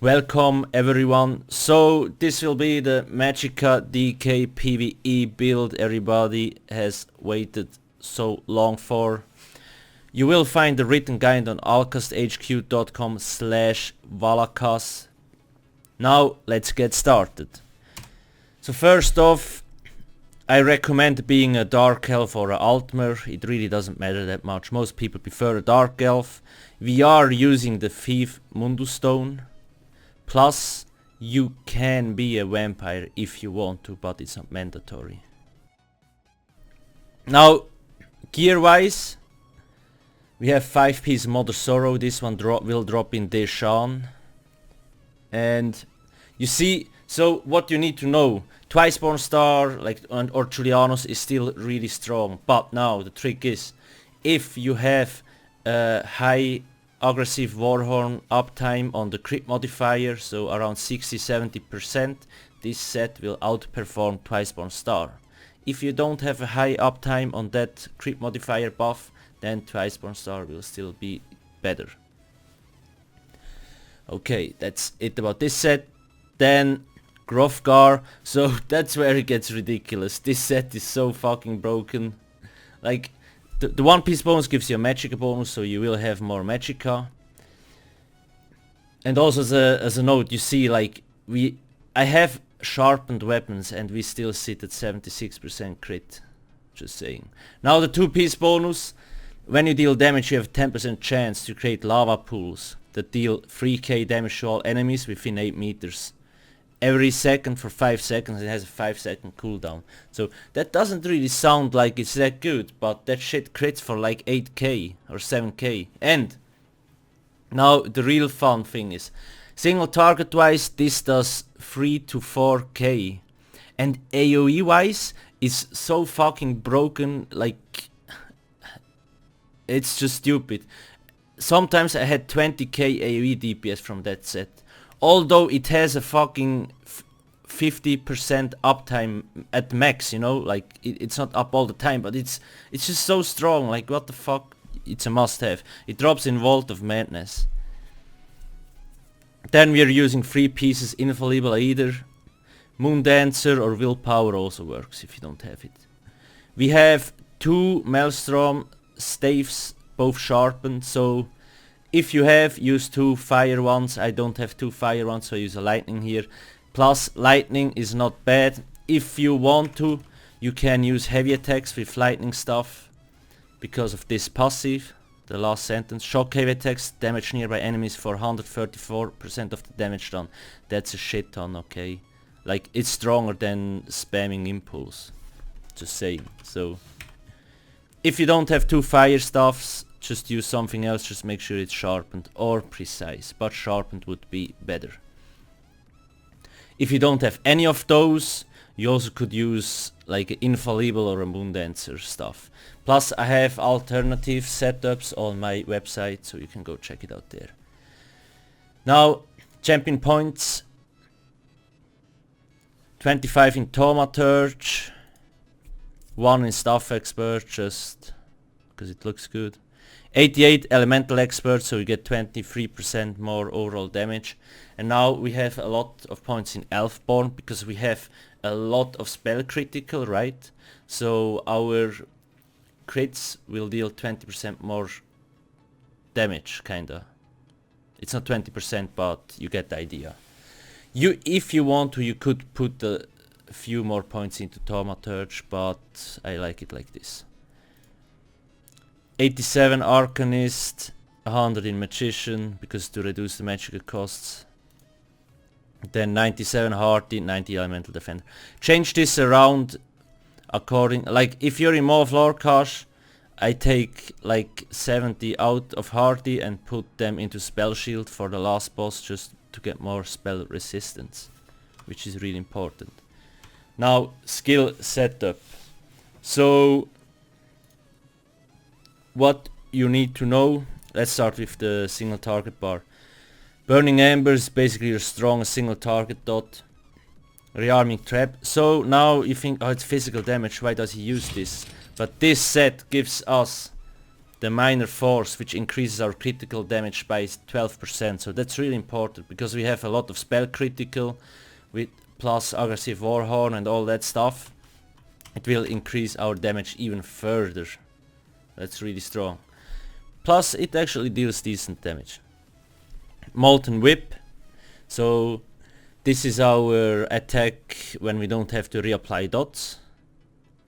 Welcome everyone. So this will be the Magicka DK PvE build everybody has waited so long for. You will find the written guide on alcasthq.com/valakas. Now let's get started. So first off, I recommend being a Dark Elf or a Altmer. It really doesn't matter that much. Most people prefer a Dark Elf. We are using the Thief Mundus Stone. Plus, you can be a vampire if you want to, but it's not mandatory. Now, gear-wise, we have 5-piece Mother Sorrow. This one will drop in Deshan. And you see, so what you need to know, Twiceborn Star or Julianus is still really strong. But now the trick is, if you have a high aggressive Warhorn uptime on the crit modifier, so around 60-70%, this set will outperform Twiceborn Star. If you don't have a high uptime on that crit modifier buff, then Twiceborn Star will still be better. Okay, that's it about this set. Then Grofgar, so that's where it gets ridiculous. This set is so fucking broken. Like, the one piece bonus gives you a Magicka bonus, so you will have more Magicka. And also as a note, you see, like, I have sharpened weapons and we still sit at 76% crit. Just saying. Now the 2-piece bonus, when you deal damage you have a 10% chance to create lava pools that deal 3k damage to all enemies within 8 meters. Every second for 5 seconds. It has a 5-second cooldown. So that doesn't really sound like it's that good, but that shit crits for like 8k or 7k. And now the real fun thing is, single target wise this does 3 to 4k. And AoE wise is so fucking broken, like it's just stupid. Sometimes I had 20k AoE DPS from that set. Although it has a fucking 50% uptime at max, you know, like it's not up all the time, but it's just so strong, like what the fuck, it's a must have. It drops in Vault of Madness. Then we are using 3 pieces Infallible either. Moon Dancer or Willpower also works if you don't have it. We have 2 Maelstrom staves, both sharpened, so if you have, use 2 fire ones. I don't have 2 fire ones, so I use a lightning here. Plus, lightning is not bad. If you want to, you can use heavy attacks with lightning stuff because of this passive, the last sentence. Shock heavy attacks, damage nearby enemies for 134% of the damage done. That's a shit ton, okay? Like, it's stronger than spamming Impulse. Just saying. So, if you don't have 2 fire stuffs, just use something else, just make sure it's sharpened or precise, but sharpened would be better. If you don't have any of those, you also could use like an Infallible or a Moon Dancer stuff. Plus I have alternative setups on my website, so you can go check it out there. Now, champion points. 25 in Thaumaturge, 1 in Staff Expert, just because it looks good. 88 Elemental Expert, so you get 23% more overall damage. And now we have a lot of points in Elfborn, because we have a lot of spell critical, right? So our crits will deal 20% more damage, kinda. It's not 20%, but you get the idea. If you want to, you could put a few more points into Thaumaturge, but I like it like this. 87 Arcanist, 100 in Magician, because to reduce the Magicka costs. Then 97 Hardy, 90 Elemental Defender. Change this around according, like if you're in Maw of Lorcash, I take like 70 out of Hardy and put them into Spell Shield for the last boss, just to get more spell resistance, which is really important. Now, skill setup. So, what you need to know, let's start with the single target bar. Burning Embers, basically your strongest single target dot. Rearming Trap. So now you think, oh, it's physical damage, why does he use this? But this set gives us the minor force, which increases our critical damage by 12%. So that's really important because we have a lot of spell critical with plus aggressive warhorn and all that stuff. It will increase our damage even further. That's really strong. Plus it actually deals decent damage. Molten Whip. So this is our attack when we don't have to reapply dots.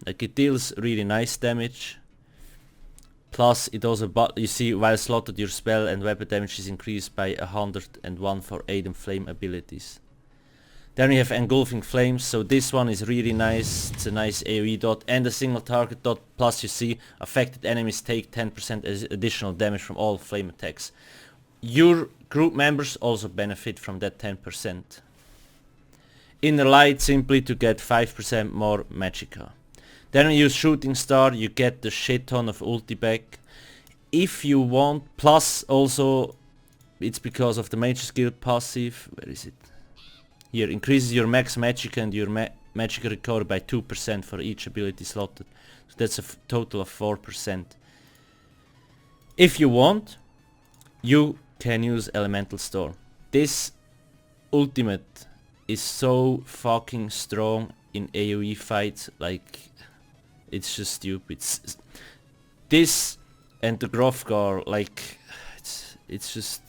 Like it deals really nice damage. Plus it also, you see, while slotted your spell and weapon damage is increased by 101 for aid and flame abilities. Then we have Engulfing Flames, so this one is really nice. It's a nice AoE dot and a single target dot. Plus you see, affected enemies take 10% additional damage from all flame attacks. Your group members also benefit from that 10%. Inner Light, simply to get 5% more Magicka. Then we use Shooting Star, you get the shit ton of ulti back. If you want, plus also, it's because of the Mage skill passive, where is it? Here, increases your max Magicka and your Magicka recovery by 2% for each ability slotted. So that's a total of 4%. If you want, you can use Elemental Storm. This ultimate is so fucking strong in AoE fights, like it's just stupid. This and the Grofgar, like it's just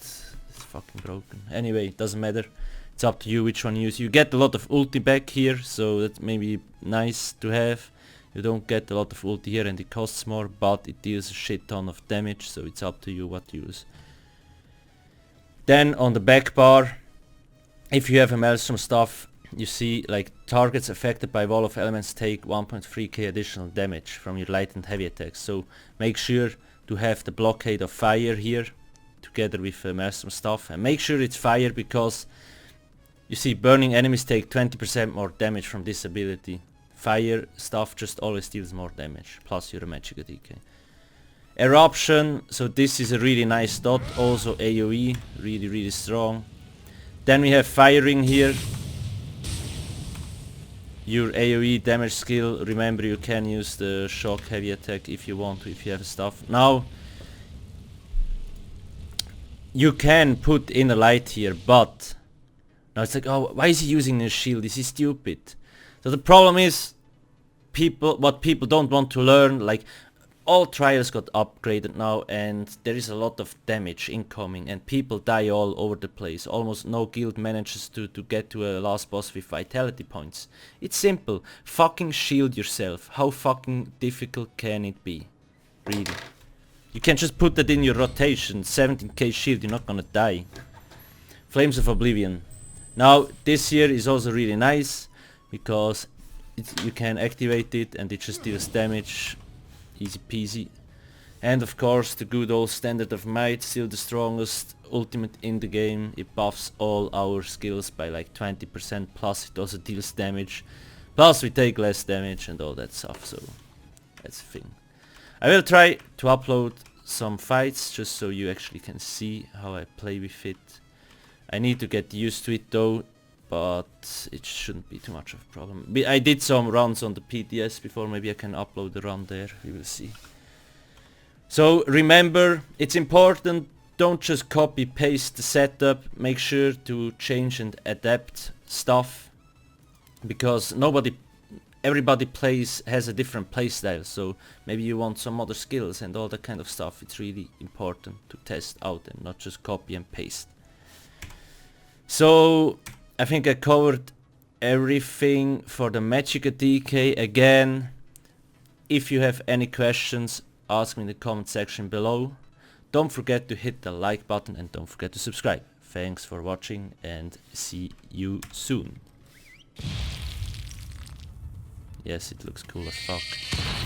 fucking broken. Anyway, it doesn't matter. It's up to you which one you use. You get a lot of ulti back here, so that may be nice to have. You don't get a lot of ulti here and it costs more, but it deals a shit ton of damage, so it's up to you what to use. Then on the back bar, if you have a Maelstrom stuff, you see like targets affected by Wall of Elements take 1.3k additional damage from your light and heavy attacks. So make sure to have the Blockade of Fire here together with Maelstrom stuff, and make sure it's fire because you see burning enemies take 20% more damage from this ability. Fire stuff just always deals more damage, plus your Magicka DK. Eruption, so this is a really nice dot, also AoE, really strong. Then we have Firing here. Your AoE damage skill, remember you can use the shock heavy attack if you want to, if you have stuff. Now, you can put in a light here, but now it's like, oh, why is he using a shield? This is stupid. So the problem is, what people don't want to learn, like all trials got upgraded now and there is a lot of damage incoming and people die all over the place. Almost no guild manages to get to a last boss with vitality points. It's simple. Fucking shield yourself. How fucking difficult can it be? Really. You can just put that in your rotation. 17k shield, you're not gonna die. Flames of Oblivion. Now this here is also really nice because you can activate it and it just deals damage. Easy peasy. And of course the good old Standard of Might, still the strongest ultimate in the game. It buffs all our skills by like 20%, plus it also deals damage. Plus we take less damage and all that stuff, so that's the thing. I will try to upload some fights just so you actually can see how I play with it. I need to get used to it though, but it shouldn't be too much of a problem. I did some runs on the PTS before, maybe I can upload the run there, we will see. So remember, it's important, don't just copy paste the setup, make sure to change and adapt stuff, because everybody has a different playstyle, so maybe you want some other skills and all that kind of stuff. It's really important to test out and not just copy and paste. So I think I covered everything for the Magicka DK. Again, if you have any questions, ask me in the comment section below. Don't forget to hit the like button and don't forget to subscribe. Thanks for watching and see you soon. Yes, it looks cool as fuck.